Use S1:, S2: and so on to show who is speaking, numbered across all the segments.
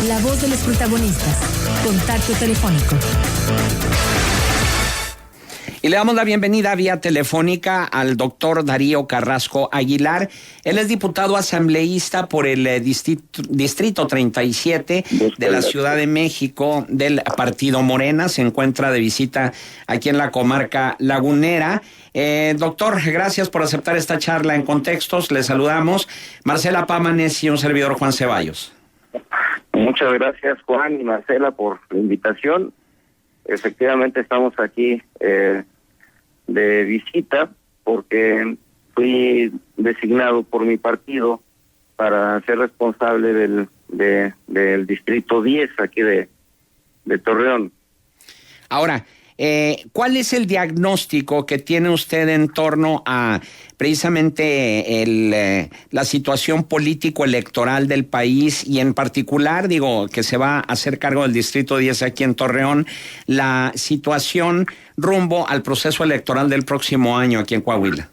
S1: La voz de los protagonistas. Contacto telefónico.
S2: Y le damos la bienvenida vía telefónica al doctor Darío Carrasco Aguilar. Él es diputado asambleísta por el Distrito 37 de la Ciudad de México del Partido Morena. Se encuentra de visita aquí en la comarca lagunera. Doctor, gracias por aceptar esta charla en Contextos. Le saludamos Marcela Pámanes y un servidor Juan Ceballos.
S3: Muchas gracias, Juan y Marcela, por la invitación. Efectivamente estamos aquí de visita porque fui designado por mi partido para ser responsable del Distrito 10 aquí de Torreón.
S2: Ahora, ¿cuál es el diagnóstico que tiene usted en torno a precisamente la situación político-electoral del país y en particular, que se va a hacer cargo del Distrito 10 aquí en Torreón, la situación rumbo al proceso electoral del próximo año aquí en Coahuila?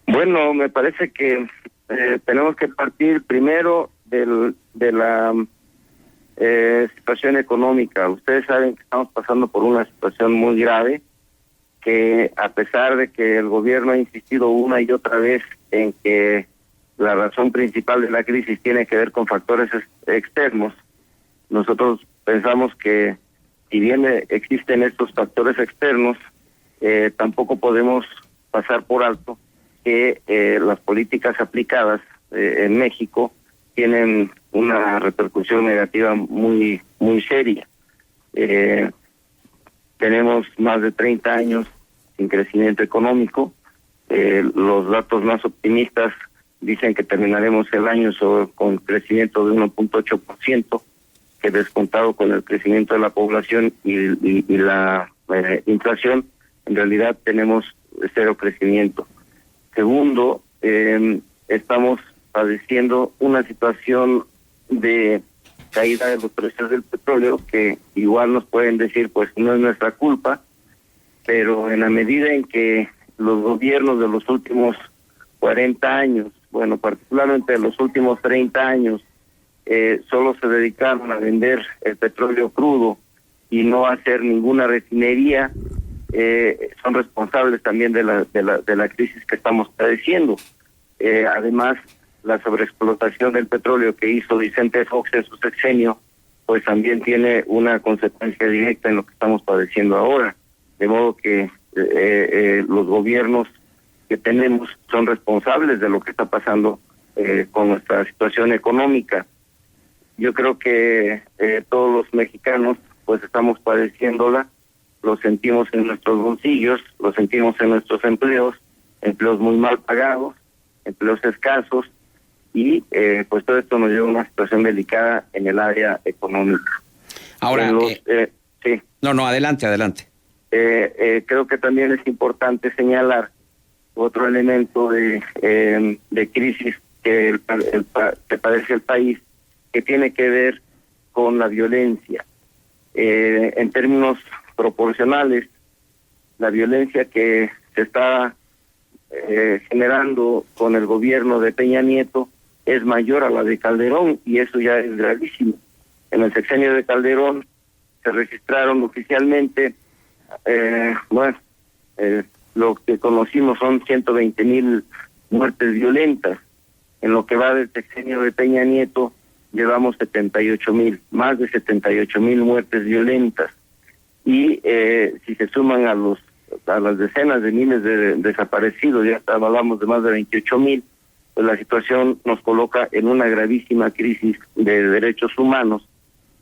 S3: Bueno, me parece que tenemos que partir primero de la situación económica. Ustedes saben que estamos pasando por una situación muy grave, que a pesar de que el gobierno ha insistido una y otra vez en que la razón principal de la crisis tiene que ver con factores externos, nosotros pensamos que si bien existen estos factores externos, tampoco podemos pasar por alto que las políticas aplicadas en México tienen una repercusión negativa muy seria. Tenemos más de 30 años sin crecimiento económico. Los datos más optimistas dicen que terminaremos el año con crecimiento de 1.8%, que descontado con el crecimiento de la población y la inflación, en realidad tenemos cero crecimiento. Segundo, estamos padeciendo una situación de caída de los precios del petróleo, que igual nos pueden decir, pues no es nuestra culpa, pero en la medida en que los gobiernos de los últimos 40 años, bueno, particularmente de los últimos 30 años, solo se dedicaron a vender el petróleo crudo y no a hacer ninguna refinería, son responsables también de la crisis que estamos padeciendo. Además, la sobreexplotación del petróleo que hizo Vicente Fox en su sexenio, pues también tiene una consecuencia directa en lo que estamos padeciendo ahora. De modo que los gobiernos que tenemos son responsables de lo que está pasando con nuestra situación económica. Yo creo que todos los mexicanos pues estamos padeciéndola, lo sentimos en nuestros bolsillos, lo sentimos en nuestros empleos muy mal pagados, empleos escasos, y pues todo esto nos lleva a una situación delicada en el área económica.
S2: Ahora,
S3: sí.
S2: No, adelante.
S3: Creo que también es importante señalar otro elemento de crisis que padece el país, que tiene que ver con la violencia. En términos proporcionales, la violencia que se está generando con el gobierno de Peña Nieto es mayor a la de Calderón, y eso ya es gravísimo. En el sexenio de Calderón se registraron oficialmente, lo que conocimos son 120,000 muertes violentas. En lo que va del sexenio de Peña Nieto llevamos 78,000, más de 78,000 muertes violentas. Y si se suman a las decenas de miles de desaparecidos, ya hablamos de más de 28,000, pues la situación nos coloca en una gravísima crisis de derechos humanos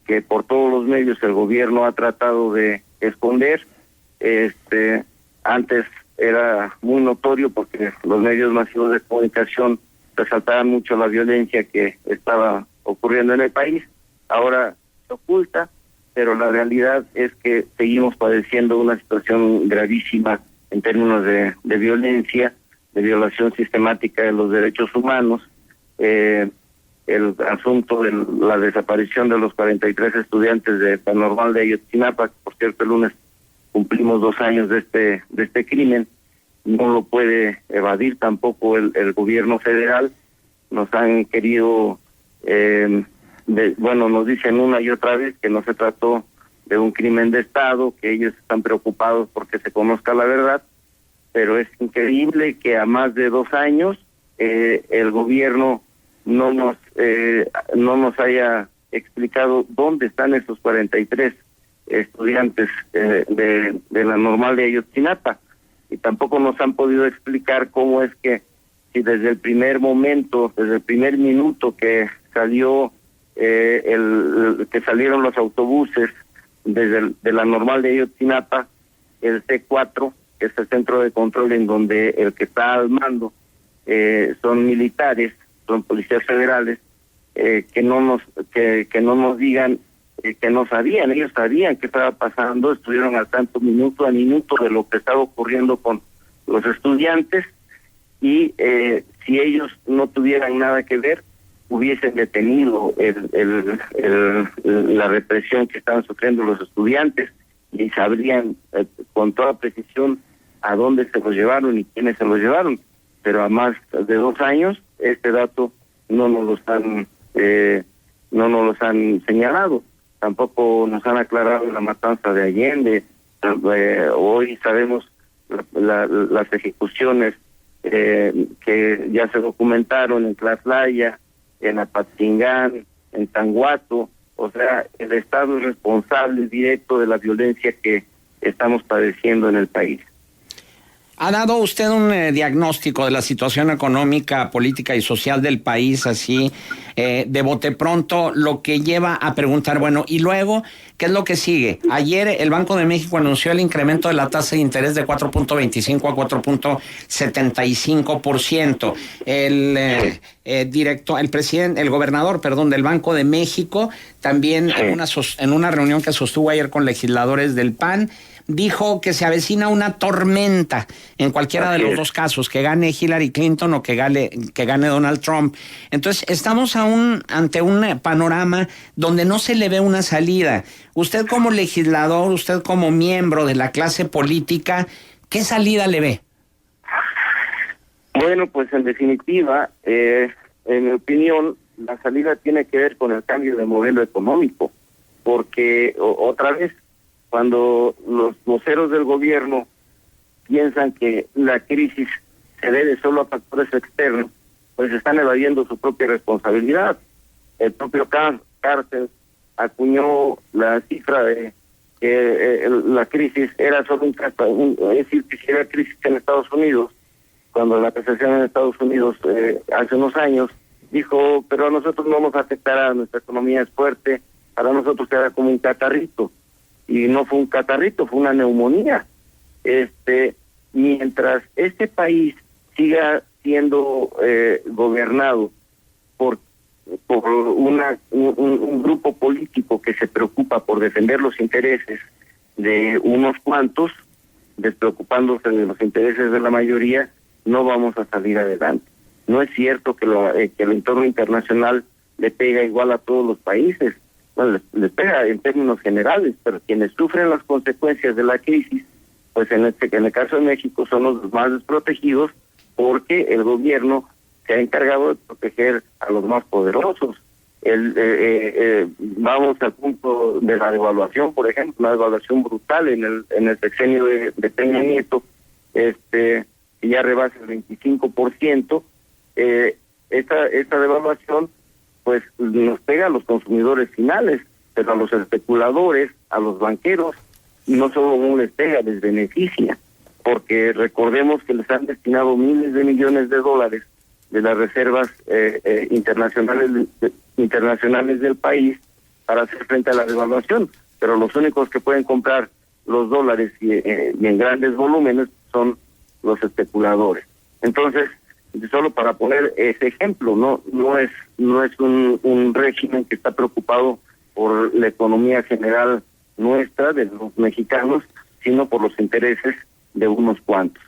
S3: que por todos los medios el gobierno ha tratado de esconder. Antes era muy notorio porque los medios masivos de comunicación resaltaban mucho la violencia que estaba ocurriendo en el país. Ahora se oculta, pero la realidad es que seguimos padeciendo una situación gravísima en términos de violencia, de violación sistemática de los derechos humanos. El asunto de la desaparición de los 43 estudiantes de Paranormal de Ayotzinapa, por cierto el lunes cumplimos 2 años de este crimen, no lo puede evadir tampoco el gobierno federal. Nos han querido nos dicen una y otra vez que no se trató de un crimen de Estado, que ellos están preocupados porque se conozca la verdad, pero es increíble que a más de 2 años el gobierno no nos haya explicado dónde están esos 43 estudiantes de la normal de Ayotzinapa, y tampoco nos han podido explicar cómo es que si desde el primer momento, desde el primer minuto que salió que salieron los autobuses de la normal de Ayotzinapa, el C4, que es el centro de control en donde el que está al mando son militares, son policías federales, que no nos digan que no sabían. Ellos sabían qué estaba pasando, estuvieron al tanto minuto a minuto de lo que estaba ocurriendo con los estudiantes, y si ellos no tuvieran nada que ver, hubiesen detenido la represión que estaban sufriendo los estudiantes, y sabrían con toda precisión a dónde se los llevaron y quiénes se los llevaron. Pero a más de 2 años este dato no nos los han señalado. Tampoco nos han aclarado la matanza de Allende. Hoy sabemos las ejecuciones que ya se documentaron en Tlaxlaya, en Apatzingán, en Tanguato. O sea, el Estado es responsable directo de la violencia que estamos padeciendo en el país.
S2: ¿Ha dado usted un diagnóstico de la situación económica, política y social del país, así de bote pronto, lo que lleva a preguntar, bueno, y luego, ¿qué es lo que sigue? Ayer el Banco de México anunció el incremento de la tasa de interés de 4.25 a 4.75%. El gobernador del Banco de México, también en una reunión que sostuvo ayer con legisladores del PAN, dijo que se avecina una tormenta en cualquiera de los dos casos, que gane Hillary Clinton o que gane Donald Trump. Entonces, estamos ante un panorama donde no se le ve una salida. Usted como legislador, usted como miembro de la clase política, ¿qué salida le ve?
S3: Bueno, pues en definitiva, en mi opinión, la salida tiene que ver con el cambio de modelo económico, porque otra vez, cuando los voceros del gobierno piensan que la crisis se debe solo a factores externos, pues están evadiendo su propia responsabilidad. El propio Cárcel acuñó la cifra de que la crisis era solo es decir, que si era crisis en Estados Unidos, cuando la recesión en Estados Unidos hace unos años, dijo, pero a nosotros no nos afectará, nuestra economía es fuerte, para nosotros era como un catarrito. Y no fue un catarrito, fue una neumonía. Mientras este país siga siendo gobernado por un grupo político que se preocupa por defender los intereses de unos cuantos, despreocupándose de los intereses de la mayoría, no vamos a salir adelante. No es cierto que el entorno internacional le pega igual a todos los países. Bueno, les pega en términos generales, pero quienes sufren las consecuencias de la crisis, pues en el caso de México son los más desprotegidos, porque el gobierno se ha encargado de proteger a los más poderosos. Vamos al punto de la devaluación, por ejemplo, una devaluación brutal en el sexenio de Peña Nieto, que ya rebasa el 25%. Esta devaluación pues nos pega a los consumidores finales, pero a los especuladores, a los banqueros, no solo les pega, les beneficia, porque recordemos que les han destinado miles de millones de dólares de las reservas internacionales del país para hacer frente a la devaluación, pero los únicos que pueden comprar los dólares y en grandes volúmenes son los especuladores. Entonces, solo para poner ese ejemplo, no es un régimen que está preocupado por la economía general nuestra, de los mexicanos, sino por los intereses de unos cuantos.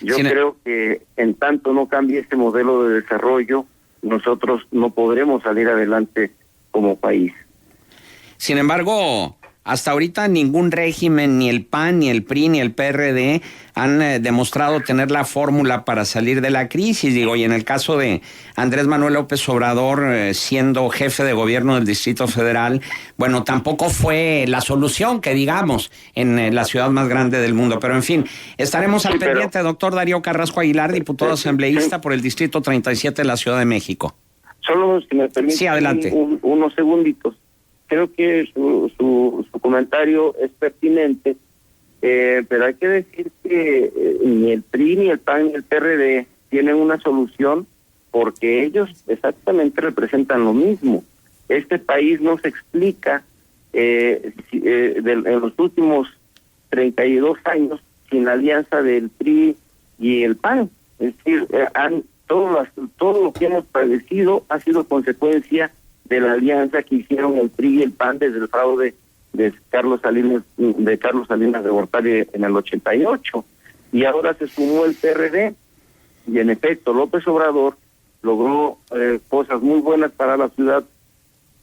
S3: Yo creo que en tanto no cambie este modelo de desarrollo, nosotros no podremos salir adelante como país.
S2: Sin embargo, hasta ahorita ningún régimen, ni el PAN, ni el PRI, ni el PRD han demostrado tener la fórmula para salir de la crisis. Digo, y en el caso de Andrés Manuel López Obrador, siendo jefe de gobierno del Distrito Federal, bueno, tampoco fue la solución, que digamos, en la ciudad más grande del mundo. Pero en fin, estaremos al pendiente, doctor Darío Carrasco Aguilar, diputado asambleísta por el Distrito 37 de la Ciudad de México.
S3: Solo si me permite,
S2: sí, adelante.
S3: Unos segunditos. Creo que su comentario es pertinente, pero hay que decir que ni el PRI, ni el PAN, ni el PRD tienen una solución, porque ellos exactamente representan lo mismo. Este país no se explica en los últimos 32 años sin la alianza del PRI y el PAN. Es decir, todo lo que hemos padecido ha sido consecuencia de la alianza que hicieron el PRI y el PAN desde el fraude de Carlos Salinas de Gortari en el 88, y ahora se sumó el PRD, y en efecto López Obrador logró cosas muy buenas para la ciudad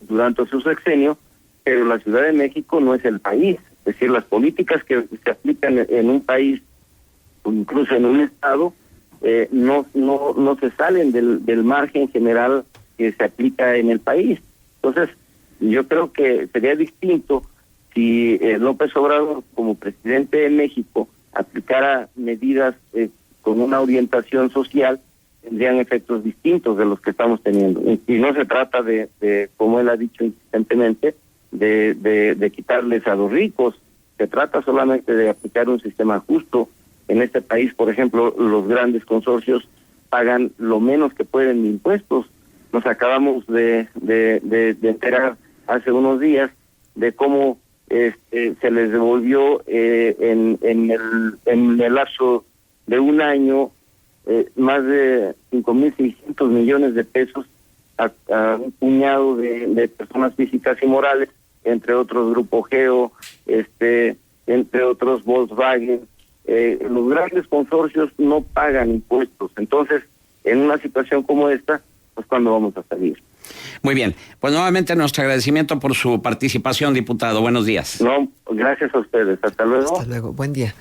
S3: durante su sexenio, pero la Ciudad de México no es el país. Es decir, las políticas que se aplican en un país, incluso en un estado, no se salen del margen general que se aplica en el país. Entonces, yo creo que sería distinto si López Obrador, como presidente de México, aplicara medidas con una orientación social, tendrían efectos distintos de los que estamos teniendo. Y no se trata de como él ha dicho insistentemente, de quitarles a los ricos. Se trata solamente de aplicar un sistema justo. En este país, por ejemplo, los grandes consorcios pagan lo menos que pueden de impuestos. Nos acabamos de enterar hace unos días de cómo se les devolvió en el lapso de un año más de 5.600 millones de pesos a un puñado de personas físicas y morales, entre otros Grupo Geo, entre otros Volkswagen. Los grandes consorcios no pagan impuestos. Entonces, en una situación como esta, pues ¿cuándo vamos a salir?
S2: Muy bien, pues nuevamente nuestro agradecimiento por su participación, diputado. Buenos días.
S3: No, gracias a ustedes. Hasta luego.
S4: Hasta luego. Buen día.